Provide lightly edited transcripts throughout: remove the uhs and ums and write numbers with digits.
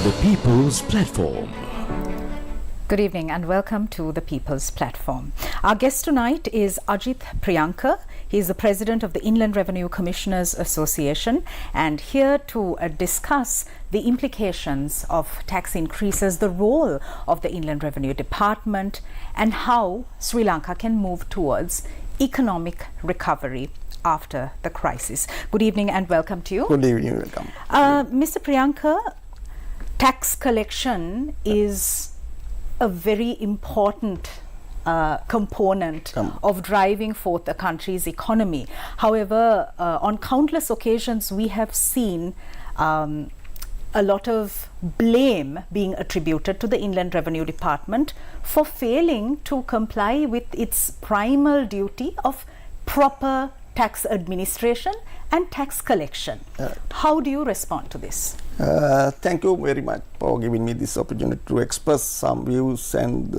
The People's Platform. Good evening and welcome to the People's Platform. Our guest tonight is Ajith Priyanka. He is the president of the Inland Revenue Commissioners Association and here to discuss the implications of tax increases, the role of the Inland Revenue Department and how Sri Lanka can move towards economic recovery after the crisis. Good evening and welcome to you. Good evening, welcome. Mr. Priyanka, tax collection is a very important component of driving forth a country's economy. However, on countless occasions we have seen a lot of blame being attributed to the Inland Revenue Department for failing to comply with its primal duty of proper tax administration and tax collection. How do you respond to this? Thank you very much for giving me this opportunity to express some views and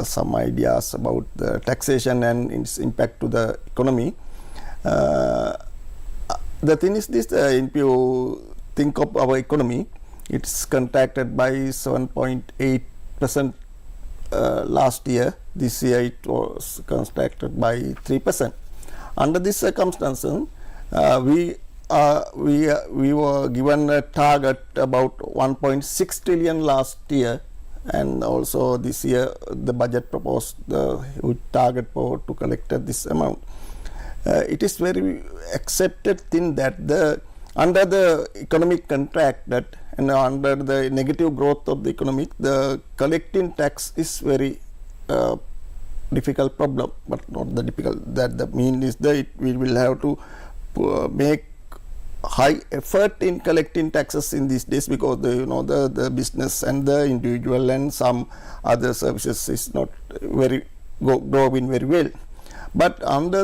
some ideas about the taxation and its impact to the economy. The thing is this, if you think of our economy, it's contracted by 7.8% last year. This year it was contracted by 3%. Under this circumstances, we were given a target about 1.6 trillion last year, and also this year the budget proposed the target for to collect this amount. It is very accepted thing that under the economic contract that and under the negative growth of the economic, the collecting tax is very difficult problem, but not the difficult. That the mean is that we will have to make high effort in collecting taxes in these days because the business and the individual and some other services is not very growing very well. But under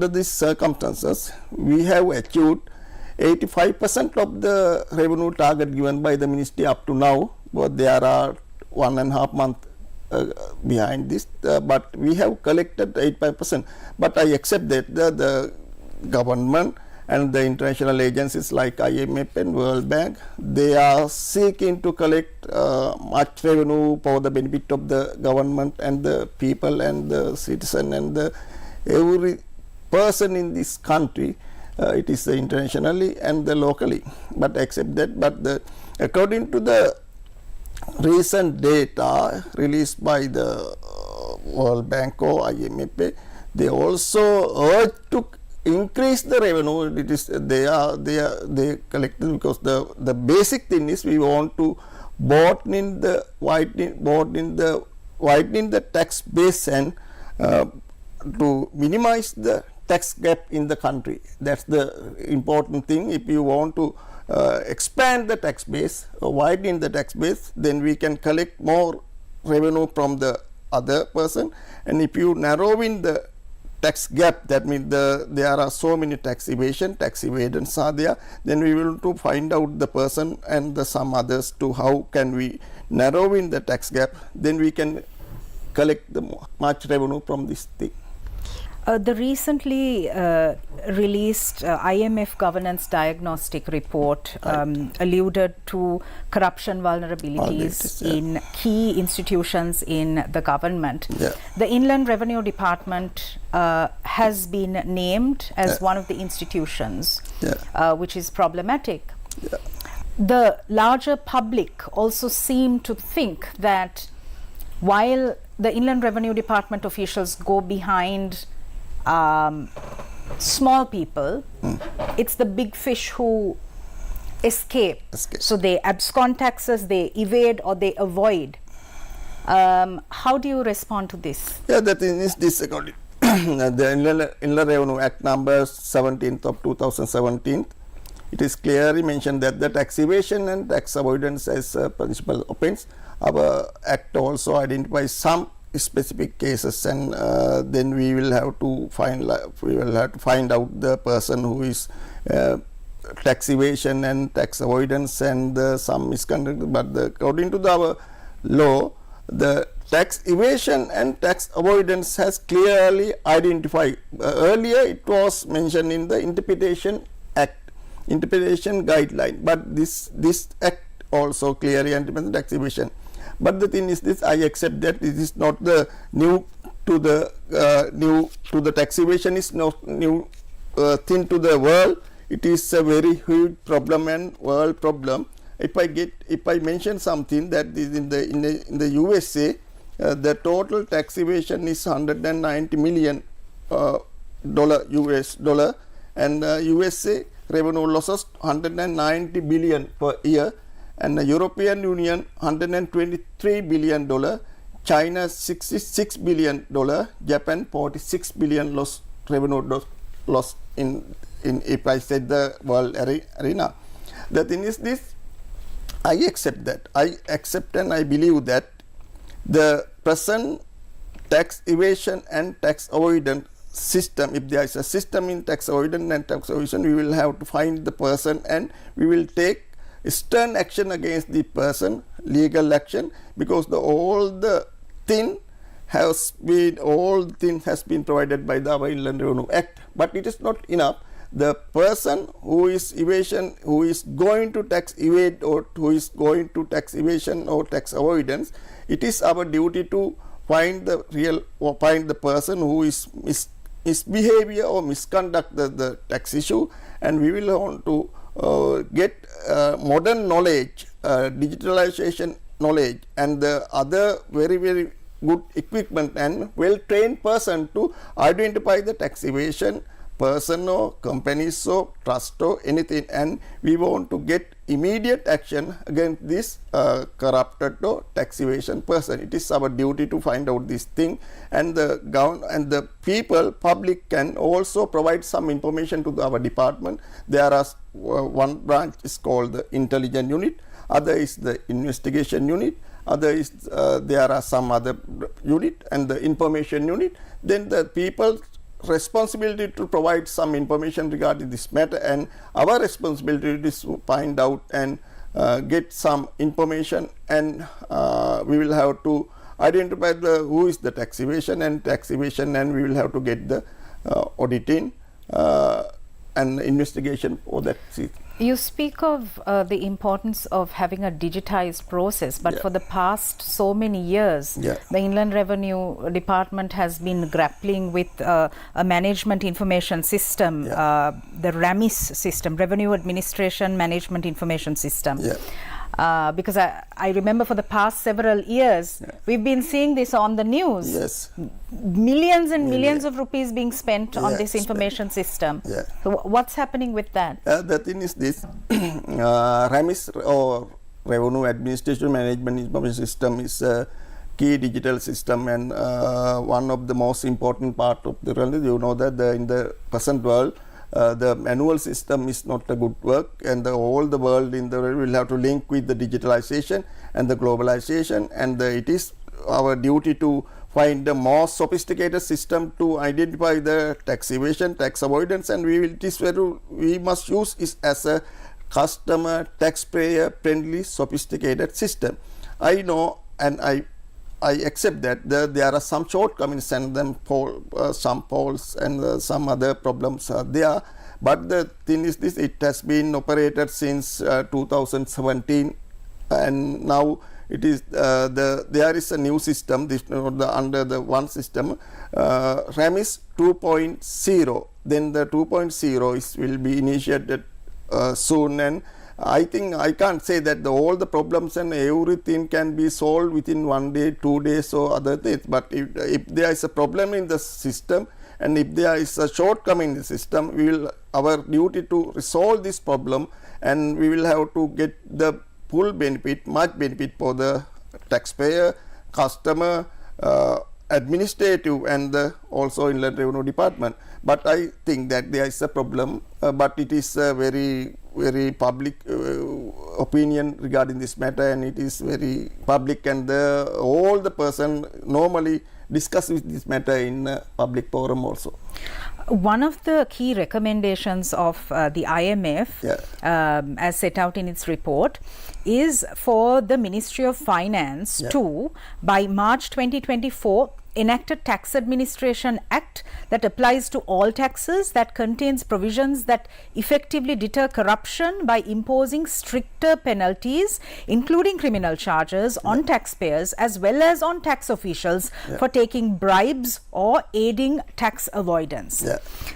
these circumstances, we have achieved 85% of the revenue target given by the ministry up to now. But there are 1.5 months behind this, but we have collected 85%. But I accept that the government and the international agencies like IMF and World Bank, they are seeking to collect much revenue for the benefit of the government and the people and the citizen and every person in this country. It is internationally and the locally, but accept that. But according to the recent data released by the World Bank or IMF, they also urge to increase the revenue. It is they collected because the basic thing is we want to widening the tax base and to minimize the tax gap in the country. That's the important thing. If you want to expand the tax base or widen the tax base, then we can collect more revenue from the other person. And if you narrow in the tax gap, that means there are so many tax evadance are there, then we will to find out the person and some others to how can we narrow in the tax gap, then we can collect the much revenue from this thing. The recently released IMF governance diagnostic report alluded to corruption vulnerabilities in key institutions in the government. The Inland Revenue Department has been named as one of the institutions which is problematic. The larger public also seem to think that while the Inland Revenue Department officials go behind small people, it's the big fish who escape. So they abscond taxes, they evade or they avoid. How do you respond to this? Yeah, the thing is this according the Inland Revenue Act number 17th of 2017, it is clearly mentioned that the tax evasion and tax avoidance as a principal offence. Our act also identifies some specific cases, and then we will have to find out the person who is tax evasion and tax avoidance and some misconduct. But according to our law, the tax evasion and tax avoidance has clearly identified. Earlier it was mentioned in the interpretation guideline, but this act also clearly anti-money tax evasion. But the thing is this, I accept that it is not the new to the tax evasion is not new thing to the world. It is a very huge problem and world problem. If I mention something that is in the USA, the total tax evasion is $190 million US dollar, and USA revenue losses 190 billion per year, and the European Union $123 billion, China $66 billion, Japan $46 billion loss in if I said the world arena. The thing is this, I accept that. I accept and I believe that the present tax evasion and tax avoidance system, if there is a system in tax avoidance and tax evasion, we will have to find the person and we will take stern action against the person, legal action, because all the thing has been provided by the Inland Revenue Act. But it is not enough. The person who is evasion, who is going to tax evade, or who is going to tax evasion or tax avoidance, it is our duty to find the person who is misbehavior or misconduct the tax issue, and we will want to get modern knowledge, digitalization knowledge, and the other very good equipment and well-trained person to identify the tax evasion person or companies or trust or anything, and we want to get immediate action against this corrupted or tax evasion person. It is our duty to find out this thing, and the public can also provide some information to our department. There are one branch is called the intelligence unit, other is the investigation unit, other is there are some other unit and the information unit. Then the people responsibility to provide some information regarding this matter, and our responsibility is to find out and get some information, and we will have to identify who is the tax evasion, and we will have to get the auditing and investigation for that. You speak of the importance of having a digitized process, but for the past so many years, the Inland Revenue Department has been grappling with a management information system, the RAMIS system, Revenue Administration Management Information System. Because I remember for the past several years, we've been seeing this on the news. Millions and millions of rupees being spent on this information system. So what's happening with that? The thing is this, RAMIS or Revenue Administration Management Information System is a key digital system, and one of the most important part of the world. You know that in the present world, the manual system is not a good work, and all the world in the world will have to link with the digitalization and the globalization, and it is our duty to find the more sophisticated system to identify the tax evasion, tax avoidance, and we must use it as a customer, taxpayer friendly, sophisticated system. I know, and I accept that there are some shortcomings and some faults and some other problems are there, but the thing is this, it has been operated since 2017, and now it is there is a new system under the one system, RAMIS 2.0. Then the 2.0 will be initiated soon, and I think I can't say that all the problems and everything can be solved within 1 day, 2 days or other things, but if there is a problem in the system and if there is a shortcoming in the system, our duty to resolve this problem, and we will have to get the full benefit, much benefit for the taxpayer, customer, administrative, and also Inland Revenue Department. But I think that there is a problem, but it is a very public opinion regarding this matter, and it is very public, and all the person normally discuss with this matter in public forum also. One of the key recommendations of the IMF, as set out in its report, is for the Ministry of Finance to, by March 2024, enacted Tax Administration Act that applies to all taxes, that contains provisions that effectively deter corruption by imposing stricter penalties, including criminal charges on taxpayers as well as on tax officials for taking bribes or aiding tax avoidance.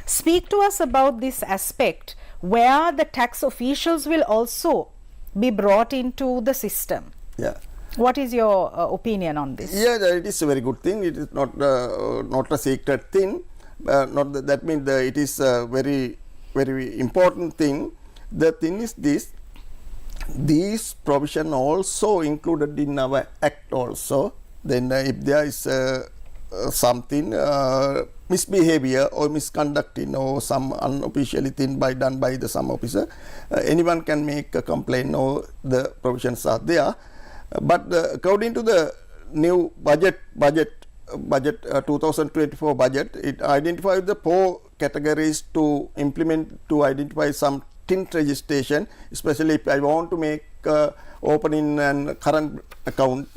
Speak to us about this aspect where the tax officials will also be brought into the system. What is your opinion on this? It is a very good thing. It is not a secret thing. That means it is a very, very important thing. The thing is these provision also included in our act also. Then if there is something misbehavior or misconducting or some unofficial thing done by some officer, anyone can make a complaint or the provisions are there. But according to the new budget 2024 budget, it identifies the 4 categories to implement to identify some tint registration, especially if I want to make opening and current account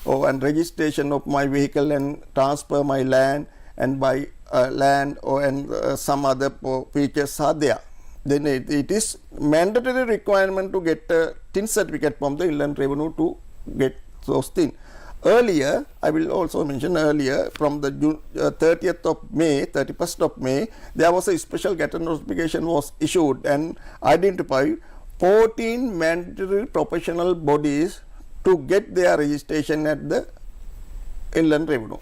and registration of my vehicle and transfer my land and buy land and some other features are there. Then it is mandatory requirement to get a tint certificate from the Inland Revenue to get those things. Earlier, I will also mention earlier, from the 31st of May, there was a special Gazette notification was issued and identified 14 mandatory professional bodies to get their registration at the Inland Revenue.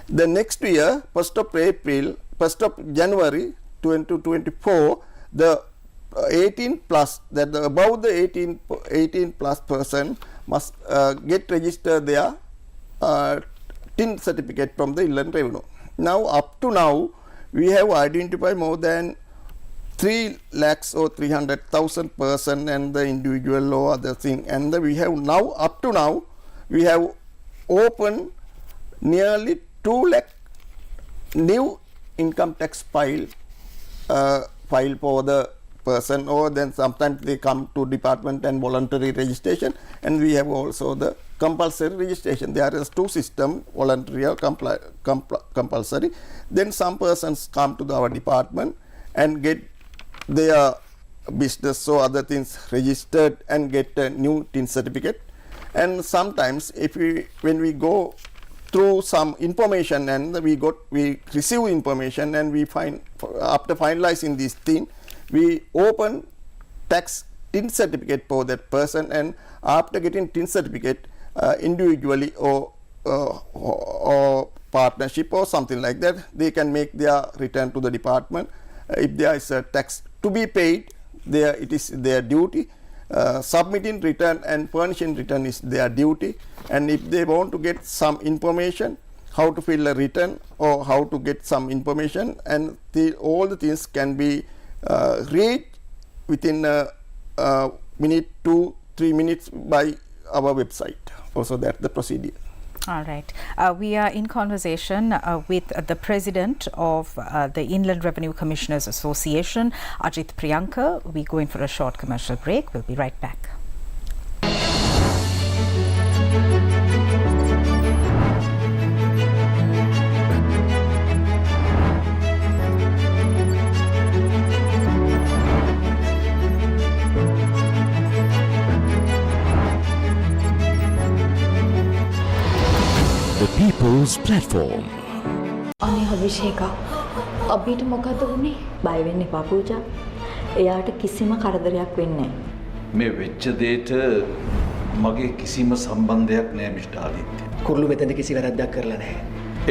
The next year, 1st of January 2024, the 18 plus, that above the 18 plus person must get registered their tint certificate from the Inland Revenue. Now, up to now, we have identified more than 3 lakhs or 300,000 person and the individual or other thing. And we have now, up to now, we have opened nearly 2 lakh new income tax file for the person, or then sometimes they come to department and voluntary registration, and we have also the compulsory registration. There is 2 systems, voluntary or compulsory. Then some persons come to our department and get their business or other things registered and get a new tint certificate. And sometimes when we go through some information and we receive information and we find, after finalizing this thing, we open tax tint certificate for that person, and after getting tint certificate individually or partnership or something like that, they can make their return to the department. If there is a tax to be paid, it is their duty. Submitting return and furnishing return is their duty. And if they want to get some information, how to fill a return or how to get some information, and all the things can be read within a minute, 2-3 minutes by our website. Also, that's the procedure. All right. We are in conversation with the president of the Inland Revenue Commissioners Association, Ajith Priyanka. We're going for a short commercial break. We'll be right back. The People's Platform. අනේ අභිෂේකා අපිට මොකද වුනේ? බය වෙන්න එපා පූජා. එයාට කිසිම කරදරයක් වෙන්නේ නැහැ. මේ වෙච්ච දෙයට මගේ කිසිම සම්බන්ධයක් නැහැ මිස්ටර් ආදිත්‍ය. කුරුළු මෙතන කිසි වැරද්දක් කරලා නැහැ.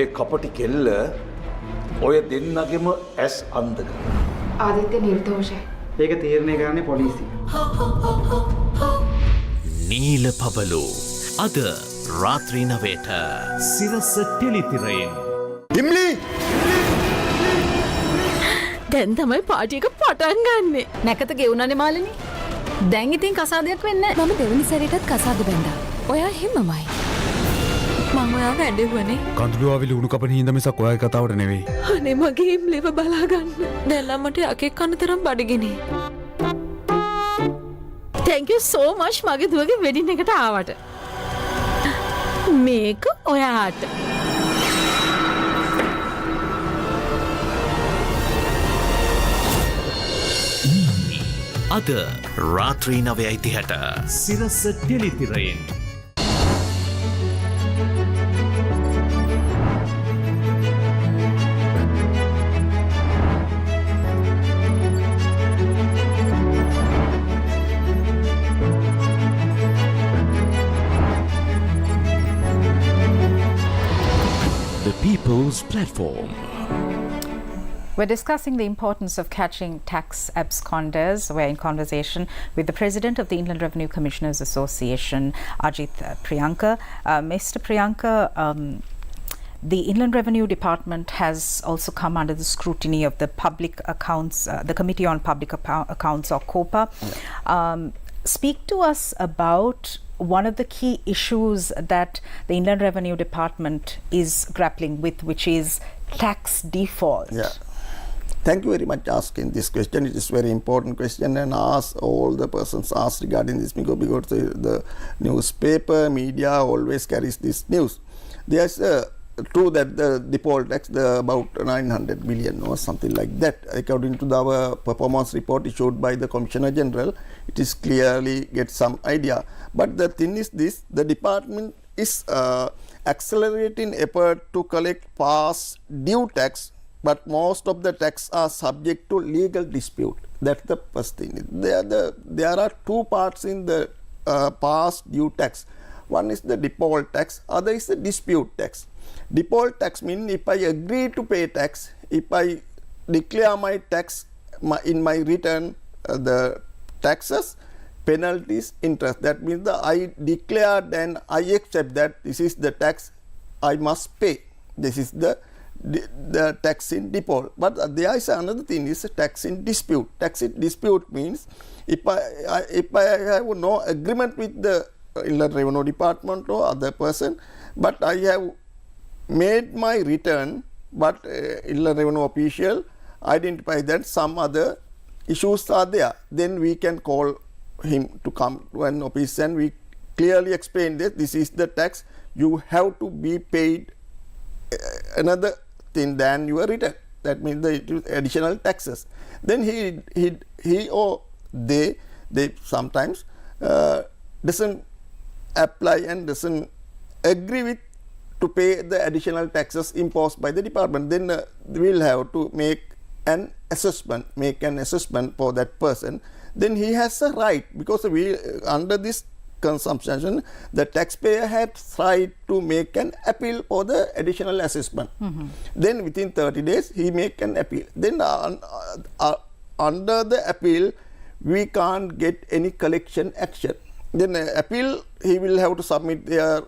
ඒ කපටි කෙල්ල ඔය දෙන්නගෙම ඇස් අන්ධ කරනවා. ආදිත්‍ය නිර්දෝෂයි. ඒක තීරණය කරන්නේ පොලිසිය. නීල පබලු අද රාත්‍රී 9ට සිරස ටෙලිතිරයෙන්. හිම්ලි! දැන් තමයි පාටි එක පටන් ගන්නෙ. නැකත ගෙවුණනේ මාලිනී. දැන් ඉතින් කසාදයක් වෙන්නේ නැහැ. මම දෙවෙනි සැරේටත් කසාද බැඳා. ඔයා හිමමයි. මම ඔයාව ඇඬුවනේ. කඳුළුවාවිලි උණු කපන හින්දා මිසක් ඔයාගේ කතාවට නෙවෙයි. අනේ මගේ හිම්ලේව බලා ගන්න. දැන් ළමට යකෙක් කන තරම් බඩගිනේ. Thank you so much මගේ දුවගේ වෙඩින් එකට ආවට. මේක ඔයාට. අද රාත්‍රී 9:30ට සිරස ටෙලිතිරයෙන්. The People's Platform. We're discussing the importance of catching tax absconders. We're in conversation with the President of the Inland Revenue Commissioners Association, Ajit Priyanka. Mr. Priyanka, the Inland Revenue Department has also come under the scrutiny of the Public Accounts, the Committee on Public Accounts, or COPA. Speak to us about one of the key issues that the Inland Revenue Department is grappling with, which is tax default. Yeah. Thank you very much for asking this question. It is very important question, and ask all the persons asked regarding this because the newspaper media always carries this news. There's true that the default tax about 900 billion or something like that. According to our performance report issued by the Commissioner General, it is clearly get some idea. But the thing is this: the department is accelerating effort to collect past due tax. But most of the tax are subject to legal dispute. That's the first thing. There are two parts in the past due tax. One is the default tax, other is the dispute tax. Default tax means if I agree to pay tax, if I declare my tax in my return, the taxes, penalties, interest. That means I declared and I accept that this is the tax I must pay. This is the tax in default. But there is another thing, is tax in dispute. Tax in dispute means if I have no agreement with the Inland Revenue Department or other person, but I have made my return, but Inland Revenue official identify that some other issues are there, then we can call him to come to an office and we clearly explain that this is the tax, you have to be paid another thing than your return. That means the additional taxes. Then he or they sometimes doesn't apply and doesn't agree with to pay the additional taxes imposed by the department. Then we'll have to make an assessment for that person. Then he has a right, because we under this consumption, the taxpayer has right to make an appeal for the additional assessment. Then within 30 days he make an appeal. Then under the appeal we can't get any collection action. Then appeal, he will have to submit their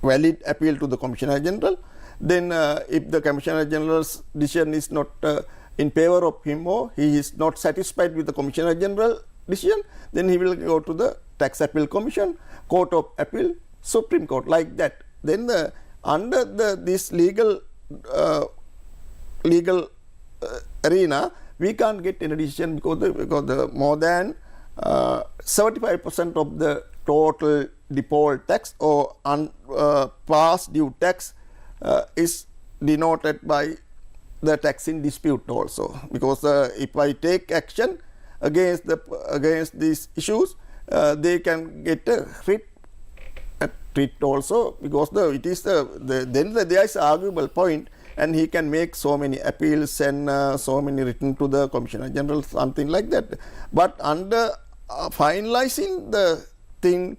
valid appeal to the Commissioner General. Then if the Commissioner General's decision is not in favor of him or he is not satisfied with the Commissioner General decision, then he will go to the Tax Appeal Commission, Court of Appeal, Supreme Court, like that. Then under this legal arena, we can't get any decision because the more than 75% of the total default tax or past due tax is denoted by the tax in dispute also. Because if I take action against these issues, they can get a writ also, because there is an arguable point, and he can make so many appeals and so many written to the Commissioner General, something like that. But under finalizing the thing,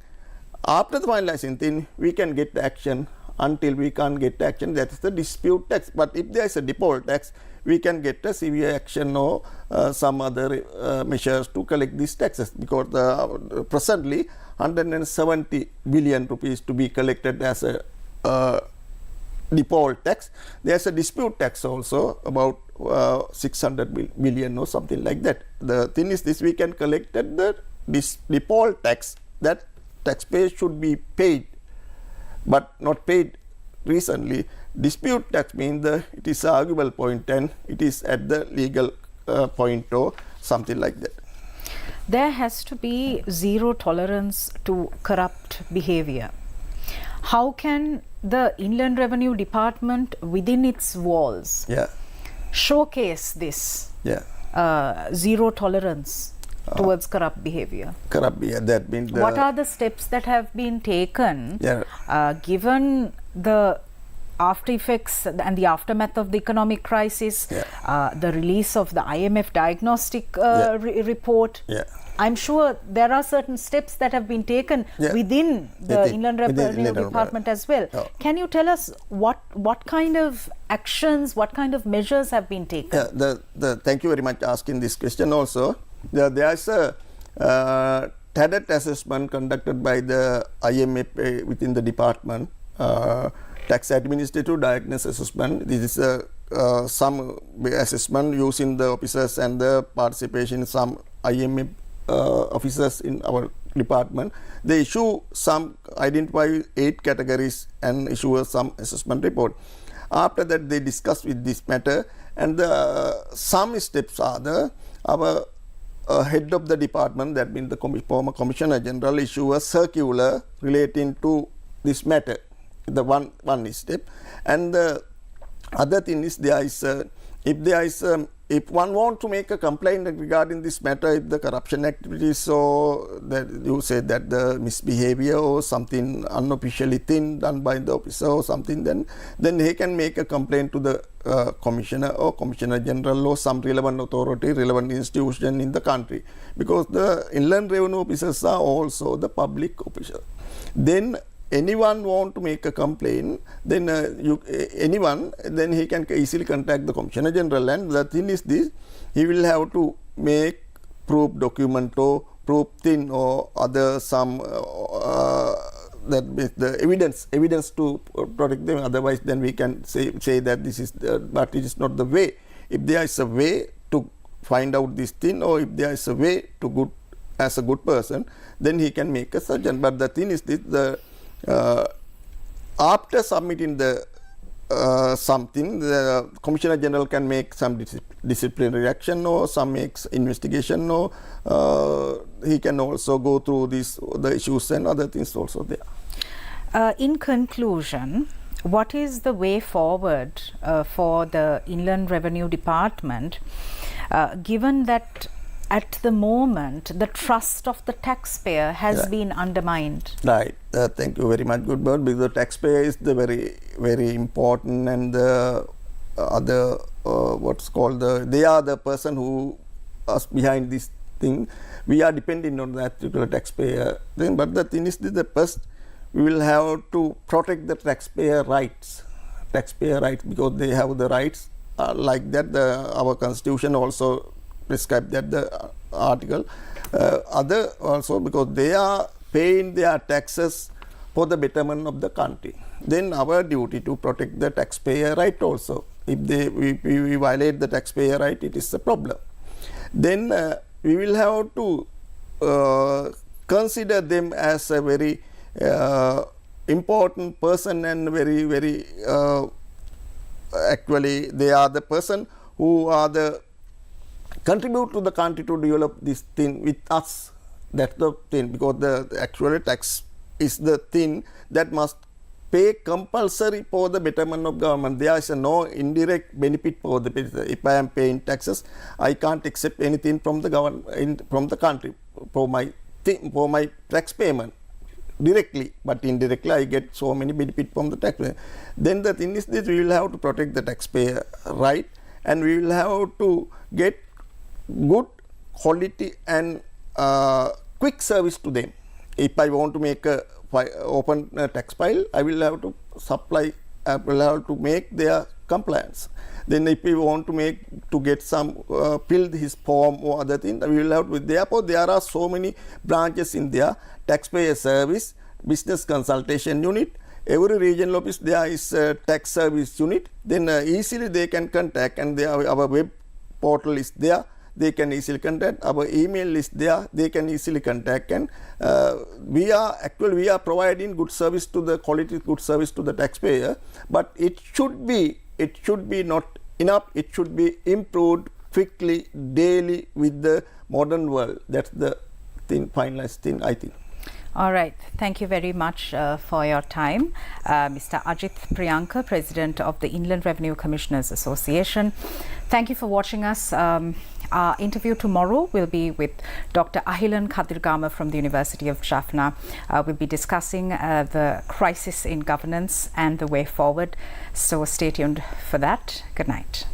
after the finalizing thing, we can get the action. Until we can't get action, that is the dispute tax. But if there is a default tax, we can get a severe action or some other measures to collect these taxes, because presently 170 billion rupees to be collected as a default tax. There is a dispute tax also about 600 billion or something like that. The thing is this: we can collect this default tax that taxpayers should be paid, but not paid recently. Dispute tax means it is an arguable point and it is at the legal point or something like that. There has to be zero tolerance to corrupt behavior. How can the Inland Revenue Department within its walls showcase this zero tolerance towards corrupt behavior. Corrupt behavior. That means What are the steps that have been taken Yeah. given the after effects and the aftermath of the economic crisis, the release of the IMF diagnostic report? Yeah. I'm sure there are certain steps that have been taken within the Inland Revenue Department as well. Can you tell us what kind of actions, what kind of measures have been taken? Thank you very much for asking this question also. There is a TADET assessment conducted by the IMF within the department, Tax Administrative Diagnosis Assessment. This is some assessment using the officers and the participation in some IMF officers in our department. They identify 8 categories and issue some assessment report. After that, they discuss with this matter, and some steps are our head of the department, that means the former Commissioner General, issue a circular relating to this matter. The one step, and the other thing is if one want to make a complaint regarding this matter, if the corruption activities, so that you say that the misbehavior or something unofficially thing done by the officer or something, then he can make a complaint to the commissioner or Commissioner General or some relevant authority, relevant institution in the country, because the inland revenue officers are also the public officials. Then anyone want to make a complaint, then then he can easily contact the Commissioner General, and the thing is this: he will have to make proof document or proof thing or other some that with the evidence to protect them. Otherwise, then we can say that this is but it is not the way. If there is a way to find out this thing, or if there is a way to as a good person, then he can make a suggestion. But the thing is this: after submitting the something, the Commissioner General can make some disciplinary action or some makes investigation, or he can also go through the issues and other things also there. In conclusion, what is the way forward for the Inland Revenue Department, given that at the moment the trust of the taxpayer has been undermined? Right. Thank you very much, good bird, because the taxpayer is the very important, and the other they are the person who is behind this thing. We are depending on that particular taxpayer thing, but the thing is the first we will have to protect the taxpayer rights, because they have the rights like that. Our constitution also prescribe that the article. Other also, because they are paying their taxes for the betterment of the country. Then our duty to protect the taxpayer right also. If we violate the taxpayer right, it is a problem. Then we will have to consider them as a very important person, and very actually they are the person who are the contribute to the country to develop this thing with us. That's the thing, because the actual tax is the thing that must pay compulsory for the betterment of government. There is no indirect benefit for the people. If I am paying taxes, I can't accept anything from the government, from the country for my tax payment directly, but indirectly I get so many benefit from the taxpayer. Then the thing is that we will have to protect the taxpayer right, and we will have to get good quality and quick service to them. If I want to make open a tax file, I will have to make their compliance. Then if we want to get some fill his form or other thing, we will have to. Therefore, there are so many branches in there: taxpayer service, business consultation unit. Every regional office there is a tax service unit. Then easily they can contact, and our web portal is there. They can easily contact. Our email is there. They can easily contact, and we are providing good service to the good service to the taxpayer. But it should be not enough. It should be improved quickly, daily with the modern world. That's the finalized thing, I think. All right. Thank you very much for your time. Mr. Ajith Priyanka, President of the Inland Revenue Commissioners Association. Thank you for watching us. Our interview tomorrow will be with Dr. Ahilan Kadirgama from the University of Jaffna. We'll be discussing the crisis in governance and the way forward. So stay tuned for that. Good night.